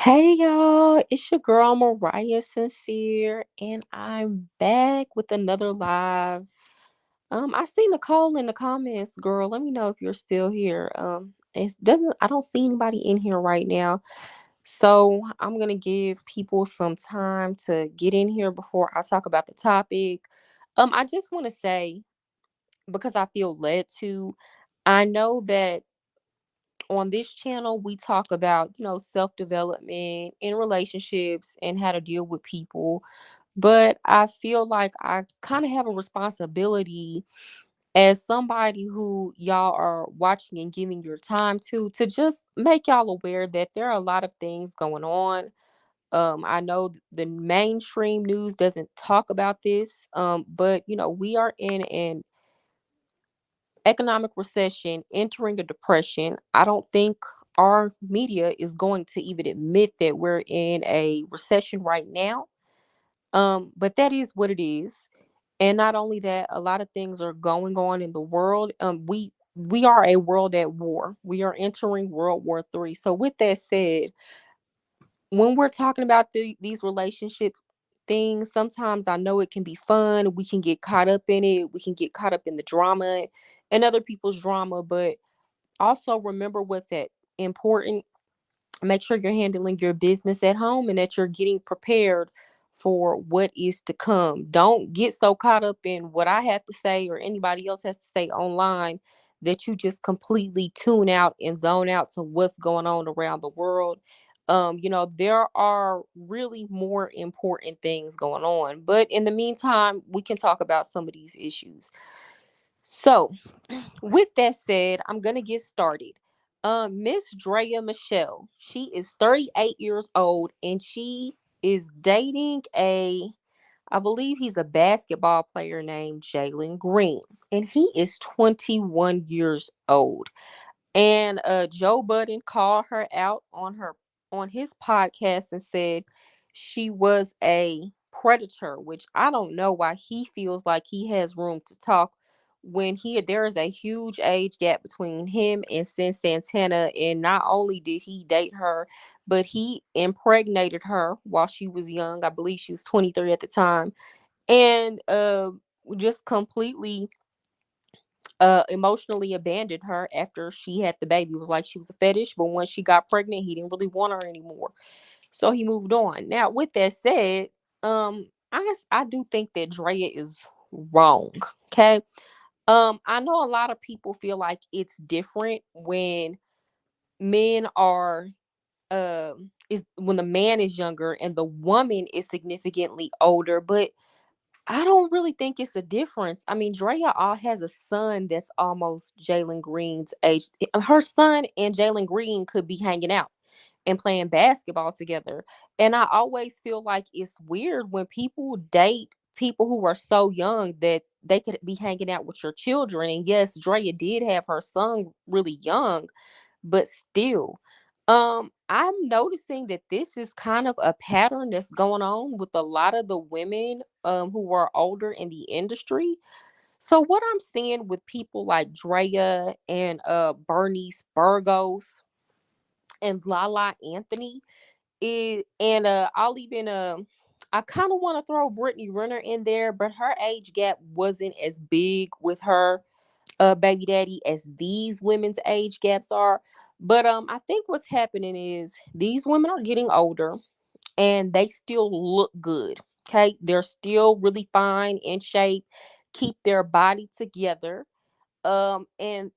Hey y'all, it's your girl Mariah Sincere, and I'm back with another live. I see Nicole in the comments, girl. Let me know if you're still here. It doesn't I don't see anybody in here right now. So I'm gonna give people some time to get in here before I talk about the topic. I just want to say, because I feel led to, I know that on this channel we talk about self-development in relationships and how to deal with people, but I feel like I kind of have a responsibility as somebody who y'all are watching and giving your time to just make y'all aware that there are a lot of things going on. I know the mainstream news doesn't talk about this, but we are in an economic recession, entering a depression. I don't think our media is going to even admit that we're in a recession right now. But that is what it is. And not only that, a lot of things are going on in the world. We are a world at war. We are entering World War III. So with that said, when we're talking about these relationship things, sometimes I know it can be fun. We can get caught up in it. We can get caught up in the drama and other people's drama, but also remember what's at important. Make sure you're handling your business at home and that you're getting prepared for what is to come. Don't get so caught up in what I have to say or anybody else has to say online that you just completely tune out and zone out to what's going on around the world. There are really more important things going on. But in the meantime, we can talk about some of these issues. So, with that said, I'm gonna get started. Miss Draya Michelle, she is 38 years old and she is dating I believe he's a basketball player named Jalen Green, and he is 21 years old. And Joe Budden called her out on his podcast and said she was a predator, which I don't know why he feels like he has room to talk when there is a huge age gap between him and Sin Santana. And not only did he date her, but he impregnated her while she was young. I believe she was 23 at the time. And just completely emotionally abandoned her after she had the baby. It was like she was a fetish, but once she got pregnant, he didn't really want her anymore. So he moved on. Now, with that said, I do think that Drea is wrong. Okay. I know a lot of people feel like it's different when men are is when the man is younger and the woman is significantly older, but I don't really think it's a difference. I mean, Drea all has a son that's almost Jalen Green's age. Her son and Jalen Green could be hanging out and playing basketball together. And I always feel like it's weird when people date people who are so young that they could be hanging out with your children. And yes, Drea did have her son really young, but still, I'm noticing that this is kind of a pattern that's going on with a lot of the women who are older in the industry. So what I'm seeing with people like Drea and Bernice Burgos and Lala Anthony is, and I'll even I kind of want to throw Brittany Renner in there, but her age gap wasn't as big with her baby daddy as these women's age gaps are. But I think what's happening is these women are getting older and they still look good. Okay, they're still really fine, in shape, keep their body together. And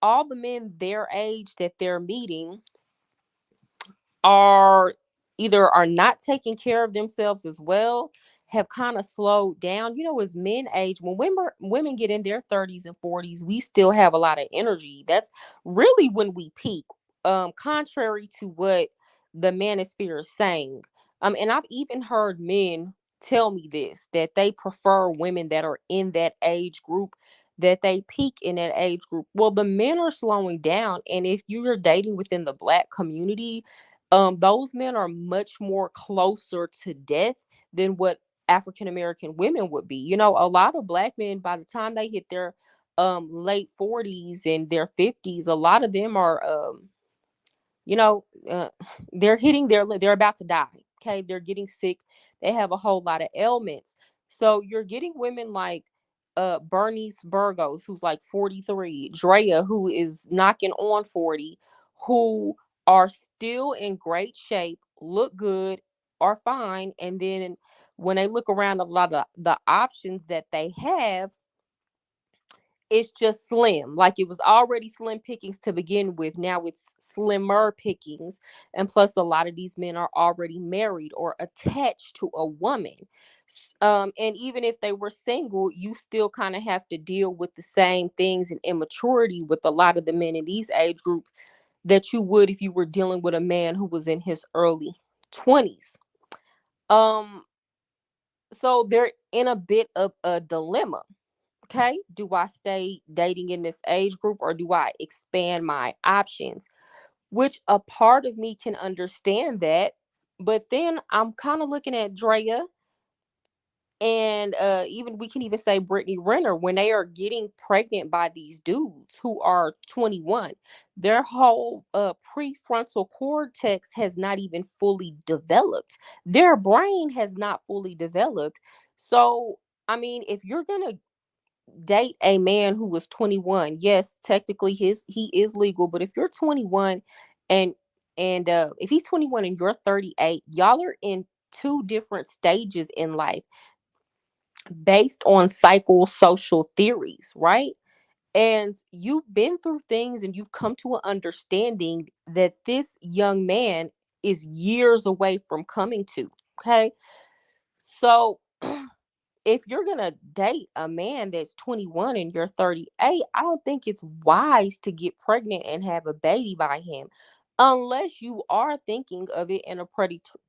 all the men their age that they're meeting are either are not taking care of themselves as well, have kind of slowed down. As men age, when women get in their 30s and 40s, we still have a lot of energy. That's really when we peak. Contrary to what the manosphere is saying. And I've even heard men tell me this, that they prefer women that are in that age group, that they peak in that age group. Well, the men are slowing down, and if you're dating within the black community, those men are much more closer to death than what African American women would be. A lot of black men, by the time they hit their late 40s and their 50s, a lot of them are you know, they're they're about to die. Okay, they're getting sick. They have a whole lot of ailments. So you're getting women like Bernice Burgos, who's like 43, Draya, who is knocking on 40, who are still in great shape, look good, are fine, and then when they look around, a lot of the options that they have, it's just slim. Like it was already slim pickings to begin with. Now it's slimmer pickings. And plus, a lot of these men are already married or attached to a woman. And even if they were single, you still kind of have to deal with the same things and immaturity with a lot of the men in these age groups that you would if you were dealing with a man who was in his early 20s. Um, so they're in a bit of a dilemma. Okay, do I stay dating in this age group or do I expand my options? Which a part of me can understand that, but then I'm kind of looking at Drea and even we can even say Brittany Renner when they are getting pregnant by these dudes who are 21. Their whole prefrontal cortex has not even fully developed. Their brain has not fully developed. So, I mean, if you're gonna date a man who was 21, yes, technically he is legal, but if you're 21 and if he's 21 and you're 38, y'all are in two different stages in life based on psychosocial theories, right? And you've been through things and you've come to an understanding that this young man is years away from coming to. Okay. So if you're gonna date a man that's 21 and you're 38, I don't think it's wise to get pregnant and have a baby by him unless you are thinking of it in a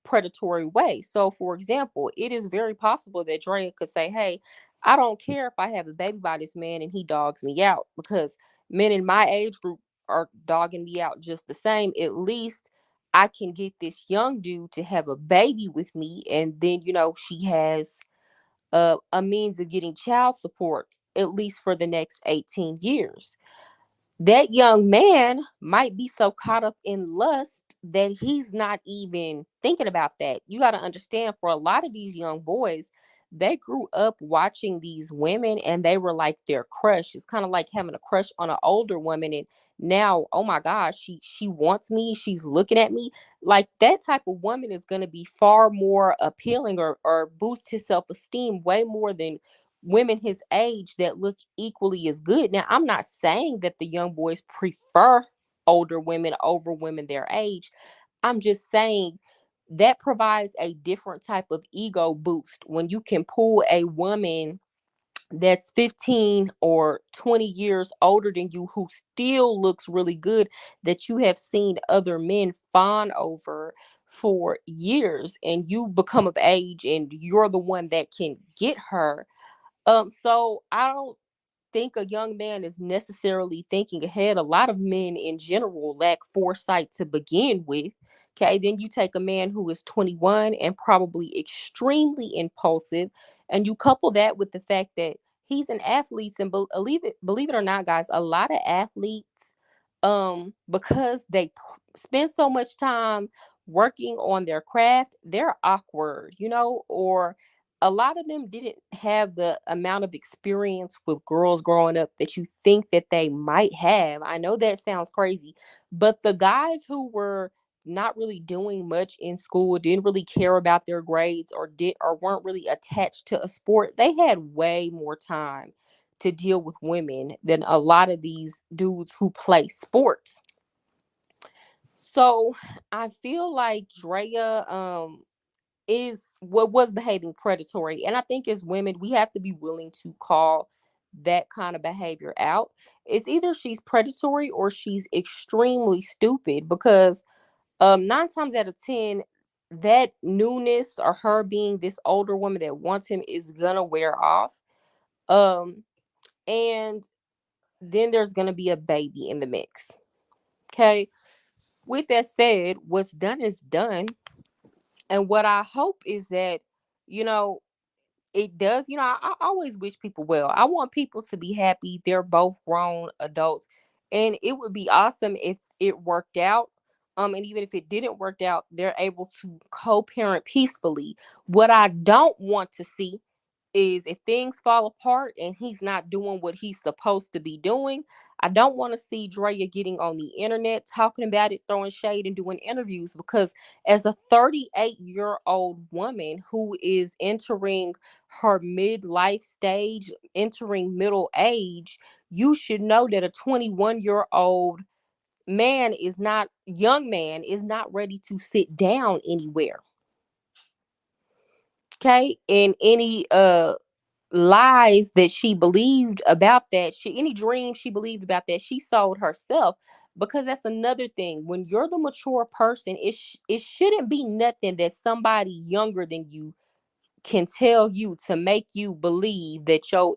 predatory way. So, for example, it is very possible that Drea could say, "Hey, I don't care if I have a baby by this man and he dogs me out because men in my age group are dogging me out just the same. At least I can get this young dude to have a baby with me, and then she has." A means of getting child support at least for the next 18 years. That young man might be so caught up in lust that he's not even thinking about that. You got to understand, for a lot of these young boys, they grew up watching these women and they were like their crush. It's kind of like having a crush on an older woman, and now, oh my gosh, she wants me, she's looking at me. Like that type of woman is going to be far more appealing or boost his self-esteem way more than women his age that look equally as good. Now, I'm not saying that the young boys prefer older women over women their age. I'm just saying that provides a different type of ego boost when you can pull a woman that's 15 or 20 years older than you who still looks really good, that you have seen other men fawn over for years, and you become of age and you're the one that can get her. So I don't think a young man is necessarily thinking ahead. A lot of men in general lack foresight to begin with. Okay, then you take a man who is 21 and probably extremely impulsive, and you couple that with the fact that he's an athlete. And believe it or not, guys, a lot of athletes, because they spend so much time working on their craft, they're awkward, or a lot of them didn't have the amount of experience with girls growing up that you think that they might have. I know that sounds crazy, but the guys who were not really doing much in school, didn't really care about their grades, or weren't really attached to a sport, they had way more time to deal with women than a lot of these dudes who play sports. So I feel like Drea is what was behaving predatory. And I think as women, we have to be willing to call that kind of behavior out. It's either she's predatory or she's extremely stupid, because 9 times out of 10, that newness or her being this older woman that wants him is gonna wear off. Um, and then there's gonna be a baby in the mix. Okay. With that said, what's done is done. And what I hope is that, you know, it does, I always wish people well. I want people to be happy. They're both grown adults. And it would be awesome if it worked out. And even if it didn't work out, they're able to co-parent peacefully. What I don't want to see is if things fall apart and he's not doing what he's supposed to be doing, I don't want to see Draya getting on the internet talking about it, throwing shade and doing interviews, because as a 38-year-old woman who is entering her midlife stage, entering middle age, you should know that a 21-year-old young man is not ready to sit down anywhere. Okay? And any lies that she believed about that, any dream she believed about that, she sold herself. Because that's another thing, when you're the mature person, it shouldn't be nothing that somebody younger than you can tell you to make you believe that your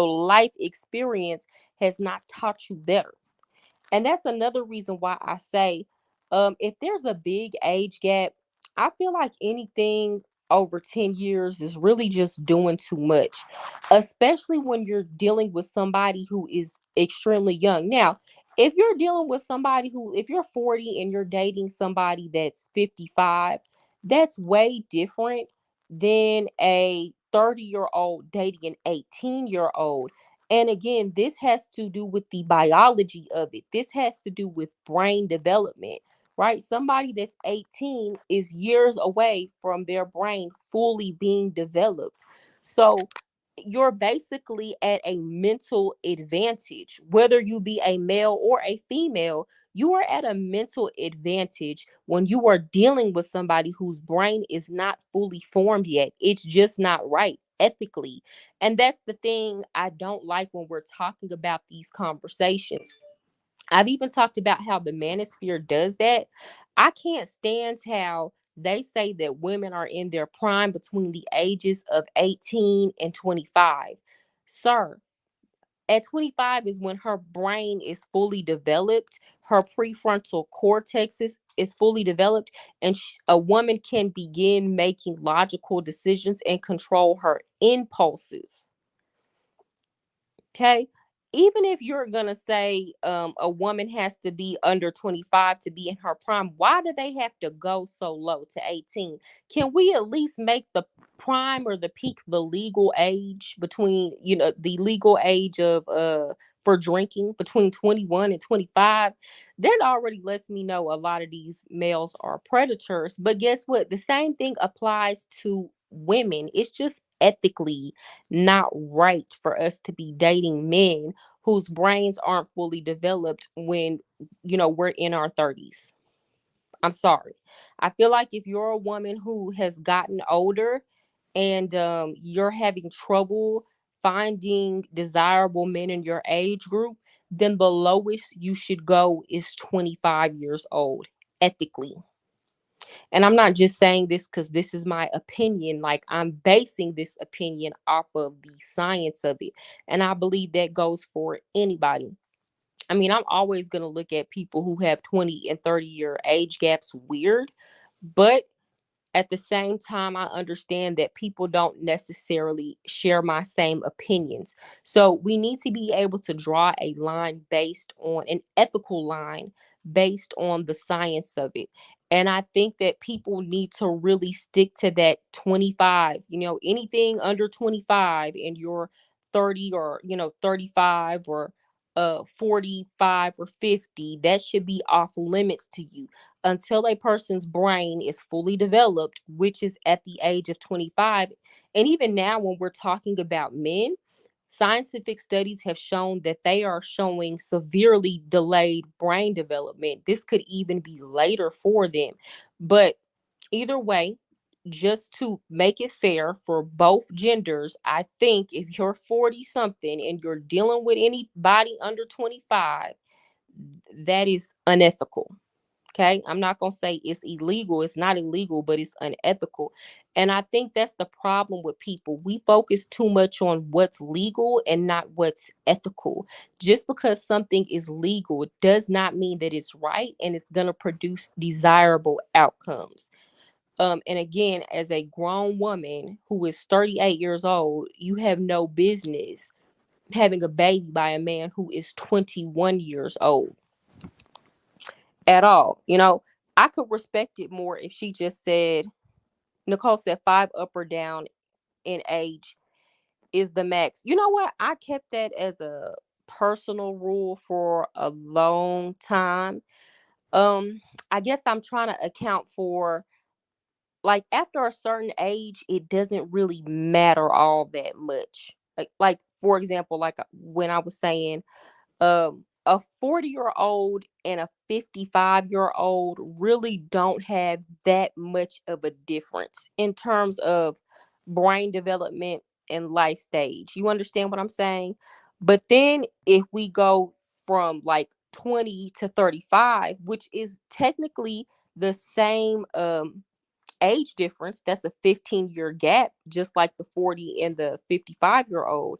life experience has not taught you better. And that's another reason why I say, if there's a big age gap, I feel like anything over 10 years is really just doing too much, especially when you're dealing with somebody who is extremely young. Now, if you're dealing with somebody if you're 40 and you're dating somebody that's 55, that's way different than a 30-year-old dating an 18-year-old. And again, this has to do with the biology of it. This has to do with brain development, right? Somebody that's 18 is years away from their brain fully being developed. So you're basically at a mental advantage, whether you be a male or a female. You are at a mental advantage when you are dealing with somebody whose brain is not fully formed yet. It's just not right ethically. And that's the thing I don't like when we're talking about these conversations. I've even talked about how the manosphere does that. I can't stand how they say that women are in their prime between the ages of 18 and 25. Sir, at 25 is when her brain is fully developed, her prefrontal cortex is fully developed, and a woman can begin making logical decisions and control her impulses. Okay. Even if you're gonna say a woman has to be under 25 to be in her prime, why do they have to go so low to 18? Can we at least make the prime or the peak the legal age, between, the legal age of for drinking, between 21 and 25? That already lets me know a lot of these males are predators. But guess what? The same thing applies to women. It's just ethically not right for us to be dating men whose brains aren't fully developed when, we're in our 30s. I'm sorry. I feel like if you're a woman who has gotten older and you're having trouble finding desirable men in your age group, then the lowest you should go is 25 years old, ethically. And I'm not just saying this because this is my opinion. Like, I'm basing this opinion off of the science of it. And I believe that goes for anybody. I mean, I'm always going to look at people who have 20 and 30-year age gaps weird, but at the same time, I understand that people don't necessarily share my same opinions. So we need to be able to draw a line based on an ethical line based on the science of it. And I think that people need to really stick to that 25, anything under 25 and you're 30 or, 35 or 45 or 50, that should be off limits to you until a person's brain is fully developed, which is at the age of 25. And even now, when we're talking about men, scientific studies have shown that they are showing severely delayed brain development. This could even be later for them. But either way, just to make it fair for both genders, I think if you're 40 something and you're dealing with anybody under 25, that is unethical. Okay. I'm not going to say it's illegal. It's not illegal, but it's unethical. And I think that's the problem with people. We focus too much on what's legal and not what's ethical. Just because something is legal does not mean that it's right and it's going to produce desirable outcomes. And again, as a grown woman who is 38 years old, you have no business having a baby by a man who is 21 years old. at all. I could respect it more if she just said, Nicole said, five up or down in age is the max. You know what? I kept that as a personal rule for a long time. Um, I guess I'm trying to account for, like, after a certain age, it doesn't really matter all that much. Like for example, like when I was saying, a 40-year-old and a 55-year-old really don't have that much of a difference in terms of brain development and life stage. You understand what I'm saying? But then if we go from like 20 to 35, which is technically the same age difference, that's a 15-year gap, just like the 40 and the 55-year-old.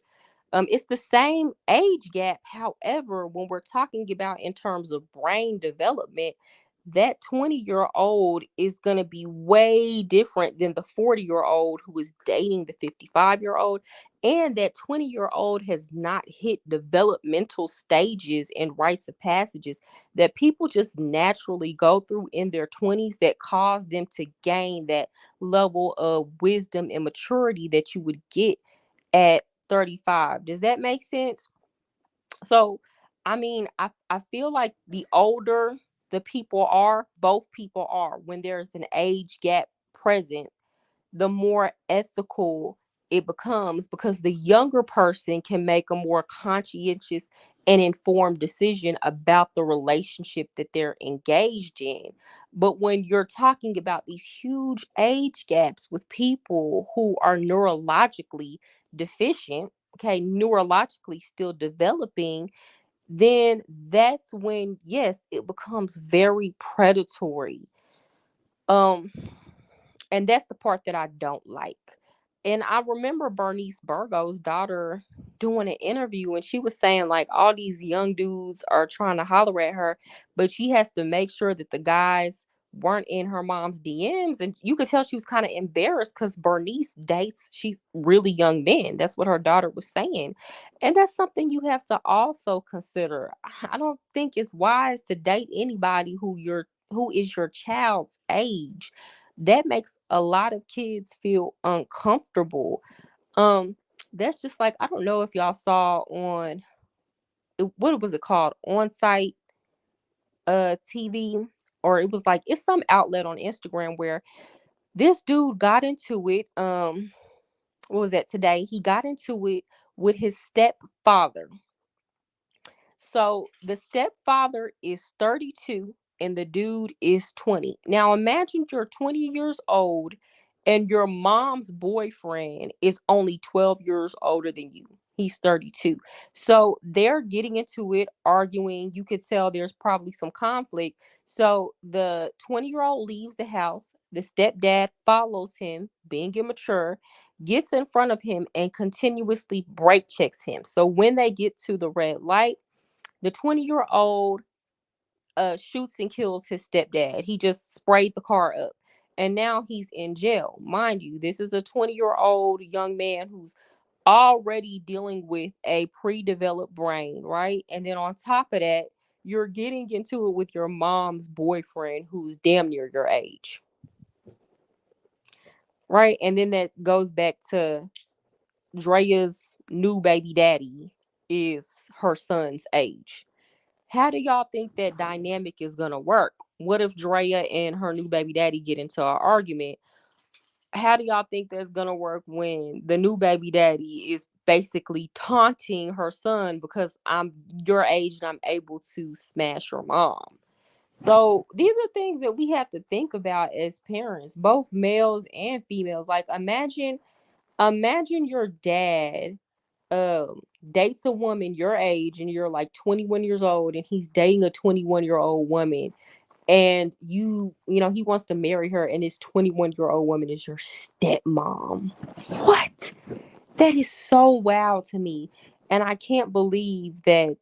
It's the same age gap. However, when we're talking about in terms of brain development, that 20-year-old is going to be way different than the 40-year-old who is dating the 55-year-old. And that 20-year-old has not hit developmental stages and rites of passages that people just naturally go through in their 20s that cause them to gain that level of wisdom and maturity that you would get at 35. Does that make sense? So, I mean, I feel like the older the people are, both people are, when there's an age gap present, the more ethical it becomes, because the younger person can make a more conscientious and informed decision about the relationship that they're engaged in. But when you're talking about these huge age gaps with people who are neurologically deficient, okay, neurologically still developing, then that's when, yes, it becomes very predatory. Um, and that's the part that I don't like. And I remember Bernice Burgo's daughter doing an interview, and she was saying like all these young dudes are trying to holler at her, but she has to make sure that the guys weren't in her mom's DMs. And you could tell she was kind of embarrassed because Bernice dates, she's really young men. That's what her daughter was saying. And that's something you have to also consider. I don't think it's wise to date anybody who is your child's age. That makes a lot of kids feel uncomfortable. Um, that's just like, I don't know if y'all saw on what was it called? On site TV, or it was like, it's some outlet on Instagram where this dude got into it. What was that today? He got into it with his stepfather. So the stepfather is 32 and the dude is 20. Now imagine you're 20 years old and your mom's boyfriend is only 12 years older than you. He's 32. So they're getting into it, arguing. You could tell there's probably some conflict. So the 20-year-old leaves the house. The stepdad follows him, being immature, gets in front of him and continuously brake checks him. So when they get to the red light, the 20-year-old shoots and kills his stepdad. He just sprayed the car up. And now he's in jail. Mind you, this is a 20-year-old young man who's already dealing with a pre-developed brain, right? And then on top of that, you're getting into it with your mom's boyfriend who's damn near your age, right? And then that goes back to Drea's new baby daddy is her son's age. How do y'all think that dynamic is gonna work? What if Draya and her new baby daddy get into an argument? How do y'all think that's gonna work when the new baby daddy is basically taunting her son because I'm your age and I'm able to smash your mom? So these are things that we have to think about as parents, both males and females. Like imagine your dad um dates a woman your age and you're like 21 years old and he's dating a 21-year-old woman, and he wants to marry her, and this 21-year-old woman is your stepmom. What? That is so wow to me. And I can't believe that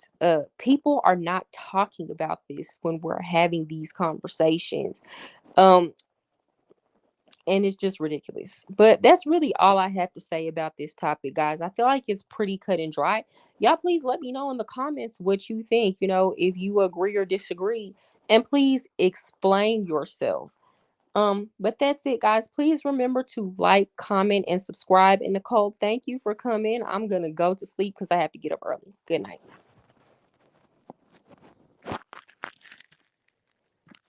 people are not talking about this when we're having these conversations. um and it's just ridiculous. But that's really all I have to say about this topic, guys. I feel like it's pretty cut and dry. Y'all, please let me know in the comments what you think, if you agree or disagree, and please explain yourself. But that's it, guys. Please remember to like, comment, and subscribe. And Nicole, thank you for coming. I'm gonna go to sleep because I have to get up early. Good night.